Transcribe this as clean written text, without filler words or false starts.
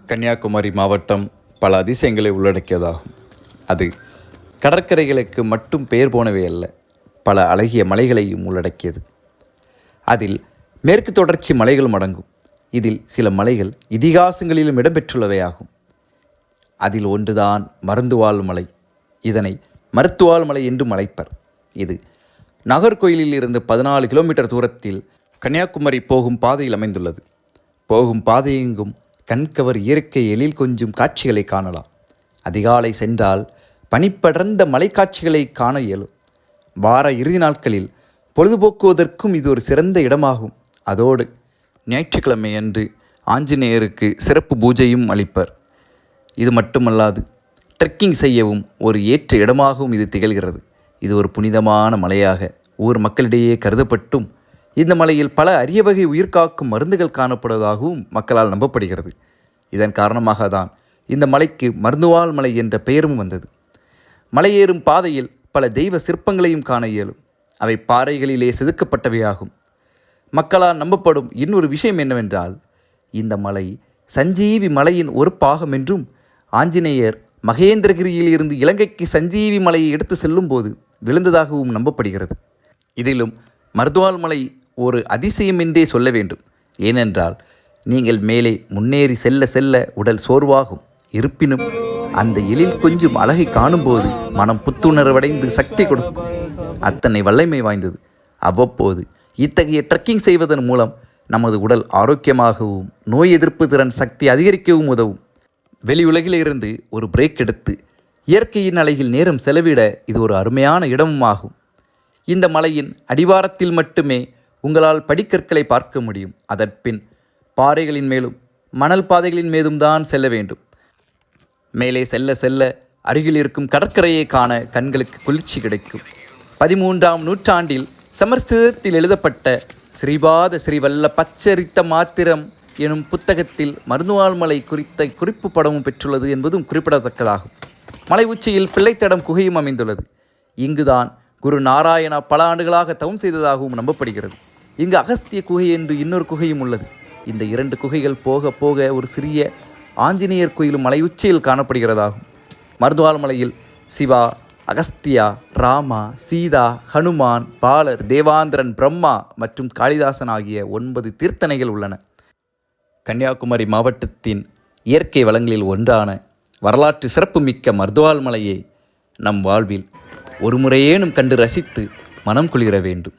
கன்னியாகுமரி மாவட்டம் பல அதிசயங்களை உள்ளடக்கியதாகும். அது கடற்கரைகளுக்கு மட்டும் பெயர் போனவை அல்ல, பல அழகிய மலைகளையும் உள்ளடக்கியது. அதில் மேற்கு தொடர்ச்சி மலைகளும் அடங்கும். இதில் சில மலைகள் இதிகாசங்களிலும் இடம்பெற்றுள்ளவையாகும். அதில் ஒன்றுதான் மருந்துவாள் மலை. இதனை மருத்துவாள் மலை என்றும் அழைப்பர். இது நாகர்கோயிலில் இருந்து 14 கிலோமீட்டர் தூரத்தில் கன்னியாகுமரி போகும் பாதையில் அமைந்துள்ளது. போகும் பாதையெங்கும் கண்கவர் இயற்கை எழில் கொஞ்சும் காட்சிகளை காணலாம். அதிகாலை சென்றால் பனிப்படர்ந்த மலைக்காட்சிகளை காண இயலும். வார இறுதி நாட்களில் பொழுதுபோக்குவதற்கும் இது ஒரு சிறந்த இடமாகும். அதோடு ஞாயிற்றுக்கிழமை அன்று ஆஞ்சநேயருக்கு சிறப்பு பூஜையும் அளிப்பர். இது மட்டுமல்லாது ட்ரெக்கிங் செய்யவும் ஒரு ஏற்ற இடமாகவும் இது திகழ்கிறது. இது ஒரு புனிதமான மலையாக ஊர் மக்களிடையே கருதப்பட்டும் இந்த மலையில் பல அரிய வகை உயிர்காக்கும் மருந்துகள் காணப்படுவதாகவும் மக்களால் நம்பப்படுகிறது. இதன் காரணமாக தான் இந்த மலைக்கு மருந்துவாள் மலை என்ற பெயரும் வந்தது. மலையேறும் பாதையில் பல தெய்வ சிற்பங்களையும் காண இயலும். அவை பாறைகளிலே செதுக்கப்பட்டவையாகும். மக்களால் நம்பப்படும் இன்னொரு விஷயம் என்னவென்றால், இந்த மலை சஞ்சீவி மலையின் ஒரு பாகம் என்றும், ஆஞ்சநேயர் மகேந்திரகிரியில் இருந்து இலங்கைக்கு சஞ்சீவி மலையை எடுத்து செல்லும் போது விழுந்ததாகவும் நம்பப்படுகிறது. இதிலும் மருந்துவாள் மலை ஒரு அதிசயம் என்றே சொல்ல வேண்டும். ஏனென்றால் நீங்கள் மேலே முன்னேறி செல்ல செல்ல உடல் சோர்வாகும். இருப்பினும் அந்த எழில் கொஞ்சம் அழகை காணும்போது மனம் புத்துணர்வடைந்து சக்தி கொடுக்கும். அத்தனை வல்லமை வாய்ந்தது. அவ்வப்போது இத்தகைய ட்ரெக்கிங் செய்வதன் மூலம் நமது உடல் ஆரோக்கியமாகவும் நோய் எதிர்ப்பு திறன் சக்தி அதிகரிக்கவும் உதவும். வெளி உலகிலிருந்து ஒரு பிரேக் எடுத்து இயற்கையின் அழகில் நேரம் செலவிட இது ஒரு அருமையான இடமும் ஆகும். இந்த மலையின் அடிவாரத்தில் மட்டுமே உங்களால் படிக்கற்களை பார்க்க முடியும். அதன்பின் பாறைகளின் மேலும் மணல் பாதைகளின் மீதும் தான் செல்ல வேண்டும். மேலே செல்ல செல்ல அருகில் இருக்கும் கடற்கரையை காண கண்களுக்கு குளிர்ச்சி கிடைக்கும். 13ஆம் நூற்றாண்டில் சமஸ்கிருதத்தில் எழுதப்பட்ட ஸ்ரீபாத ஸ்ரீவல்ல பச்சரித்த மாத்திரம் எனும் புத்தகத்தில் மருந்துவாள் மலை குறித்த குறிப்பு படமும் பெற்றுள்ளது என்பதும் குறிப்பிடத்தக்கதாகும். மலை உச்சியில் பிள்ளைத்தடம் குகையும் அமைந்துள்ளது. இங்குதான் குரு நாராயணா பல ஆண்டுகளாக தவம் செய்ததாகவும் நம்பப்படுகிறது. இங்கு அகஸ்திய குகை என்று இன்னொரு குகையும் உள்ளது. இந்த 2 குகைகள் போக போக ஒரு சிறிய ஆஞ்சநேயர் கோயிலும் மலை உச்சியில் காணப்படுகிறதாகும். மருந்துவாள் மலையில் சிவா, அகஸ்தியா, ராமா, சீதா, ஹனுமான், பாலர், தேவாந்திரன், பிரம்மா மற்றும் காளிதாசன் ஆகிய 9 தீர்த்தனைகள் உள்ளன. கன்னியாகுமரி மாவட்டத்தின் இயற்கை வளங்களில் ஒன்றான வரலாற்று சிறப்புமிக்க மருந்துவாள் மலையை நம் வாழ்வில் ஒரு முறையேனும் கண்டு ரசித்து மனம் குளிர வேண்டும்.